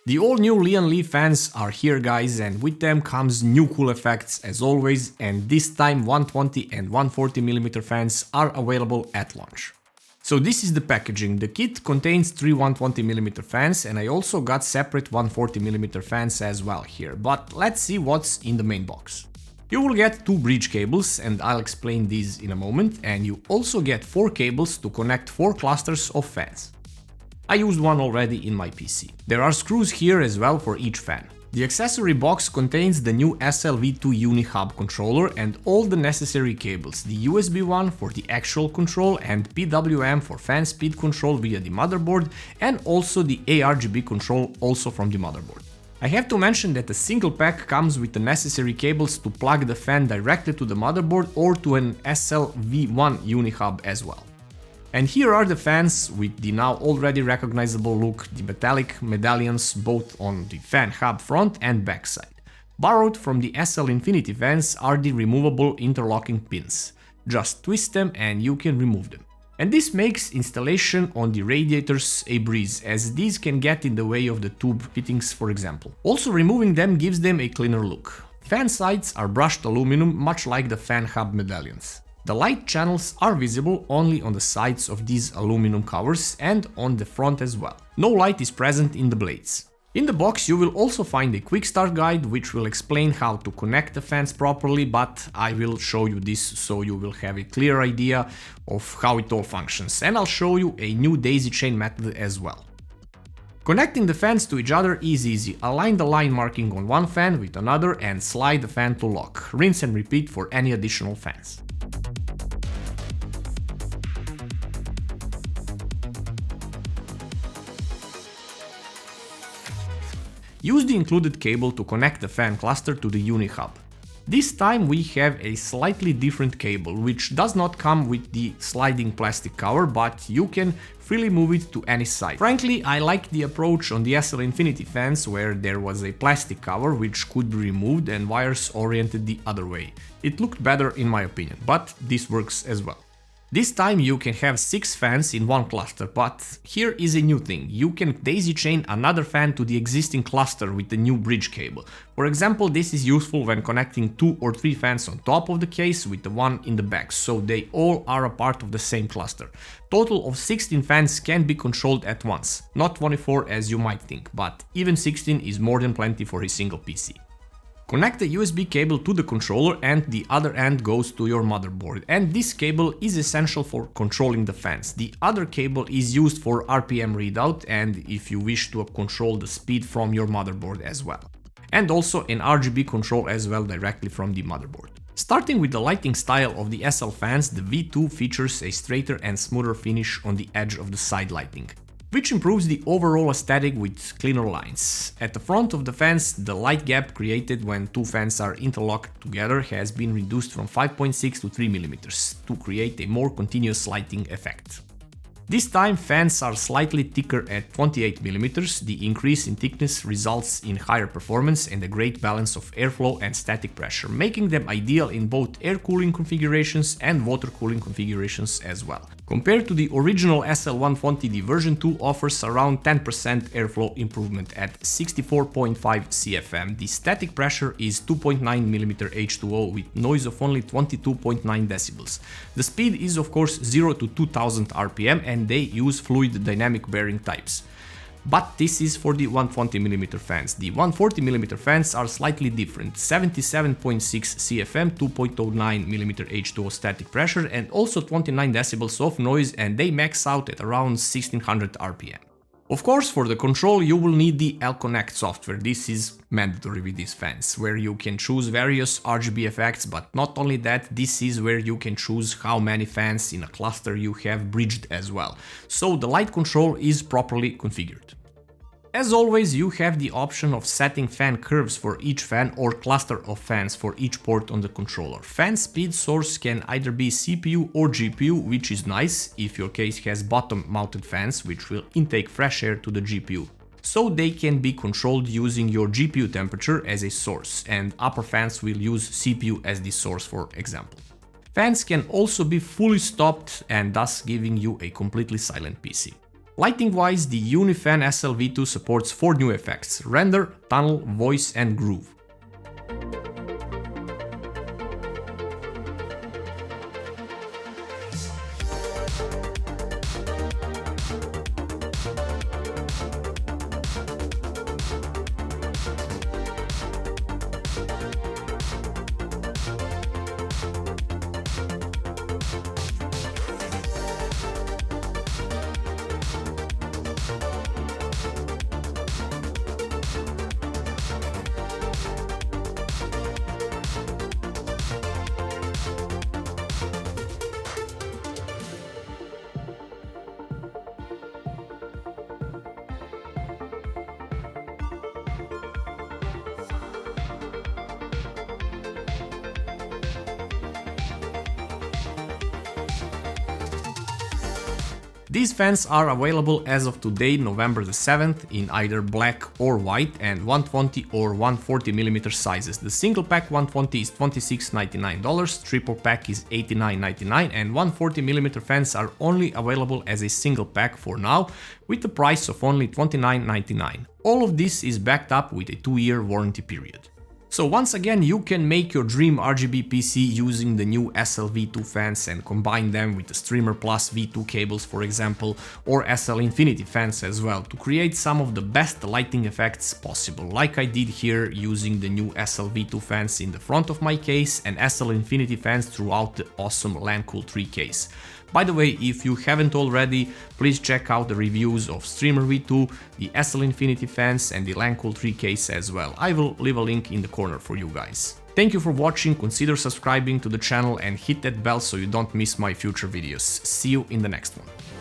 The all new Lian Li fans are here, guys, and with them comes new cool effects as always, and this time 120 and 140mm fans are available at launch. So this is the packaging. The kit contains 3 120mm fans, and I also got separate 140mm fans as well here, but let's see what's in the main box. You will get 2 bridge cables, and I'll explain these in a moment, and you also get 4 cables to connect 4 clusters of fans. I used one already in my PC. There are screws here as well for each fan. The accessory box contains the new SL-V2 UNI hub controller and all the necessary cables, the USB one for the actual control and PWM for fan speed control via the motherboard, and also the ARGB control also from the motherboard. I have to mention that a single pack comes with the necessary cables to plug the fan directly to the motherboard or to an SL-V1 UNI hub as well. And here are the fans with the now already recognizable look, the metallic medallions both on the fan hub front and back side. Borrowed from the SL Infinity fans are the removable interlocking pins. Just twist them and you can remove them. And this makes installation on the radiators a breeze, as these can get in the way of the tube fittings, for example. Also, removing them gives them a cleaner look. Fan sides are brushed aluminum, much like the fan hub medallions. The light channels are visible only on the sides of these aluminum covers and on the front as well. No light is present in the blades. In the box you will also find a quick start guide which will explain how to connect the fans properly, but I will show you this so you will have a clear idea of how it all functions, and I'll show you a new daisy chain method as well. Connecting the fans to each other is easy. Align the line marking on one fan with another and slide the fan to lock. Rinse and repeat for any additional fans. Use the included cable to connect the fan cluster to the UNI hub. This time we have a slightly different cable, which does not come with the sliding plastic cover, but you can freely move it to any side. Frankly, I like the approach on the SL Infinity fans, where there was a plastic cover which could be removed and wires oriented the other way. It looked better in my opinion, but this works as well. This time you can have 6 fans in one cluster, but here is a new thing. You can daisy chain another fan to the existing cluster with the new bridge cable. For example, this is useful when connecting 2 or 3 fans on top of the case with the one in the back, so they all are a part of the same cluster. Total of 16 fans can be controlled at once, not 24 as you might think, but even 16 is more than plenty for a single PC. Connect the USB cable to the controller and the other end goes to your motherboard, and this cable is essential for controlling the fans. The other cable is used for RPM readout and if you wish to control the speed from your motherboard as well. And also an RGB control as well directly from the motherboard. Starting with the lighting style of the SL fans, the V2 features a straighter and smoother finish on the edge of the side lighting, which improves the overall aesthetic with cleaner lines. At the front of the fans, the light gap created when 2 fans are interlocked together has been reduced from 5.6 to 3 mm to create a more continuous lighting effect. This time fans are slightly thicker at 28 mm. The increase in thickness results in higher performance and a great balance of airflow and static pressure, making them ideal in both air cooling configurations and water cooling configurations as well. Compared to the original SL120, the version 2 offers around 10% airflow improvement at 64.5 CFM. The static pressure is 2.9 mm H2O with noise of only 22.9 decibels. The speed is of course 0 to 2000 RPM and they use fluid dynamic bearing types. But this is for the 120mm fans. The 140mm fans are slightly different. 77.6 CFM, 2.09 mm H2O static pressure and also 29 decibels of noise, and they max out at around 1600 RPM. Of course, for the control you will need the L-Connect software. This is mandatory with these fans, where you can choose various RGB effects, but not only that, this is where you can choose how many fans in a cluster you have bridged as well. So the light control is properly configured. As always, you have the option of setting fan curves for each fan or cluster of fans for each port on the controller. Fan speed source can either be CPU or GPU, which is nice if your case has bottom mounted fans which will intake fresh air to the GPU. So they can be controlled using your GPU temperature as a source, and upper fans will use CPU as the source, for example. Fans can also be fully stopped and thus giving you a completely silent PC. Lighting-wise, the UNI Fan SL V2 supports 4 new effects: render, tunnel, voice and groove. These fans are available as of today, November the 7th, in either black or white and 120 or 140mm sizes. The single pack 120 is $26.99, triple pack is $89.99, and 140mm fans are only available as a single pack for now, with the price of only $29.99. All of this is backed up with a 2-year warranty period. So once again, you can make your dream RGB PC using the new SL V2 fans and combine them with the Streamer Plus V2 cables, for example, or SL Infinity fans as well, to create some of the best lighting effects possible, like I did here using the new SL V2 fans in the front of my case and SL Infinity fans throughout the awesome LANcool 3 case. By the way, if you haven't already, please check out the reviews of Streamer V2, the SL Infinity fans and the LANcool 3 case as well. I will leave a link in the corner for you guys. Thank you for watching, consider subscribing to the channel and hit that bell so you don't miss my future videos. See you in the next one.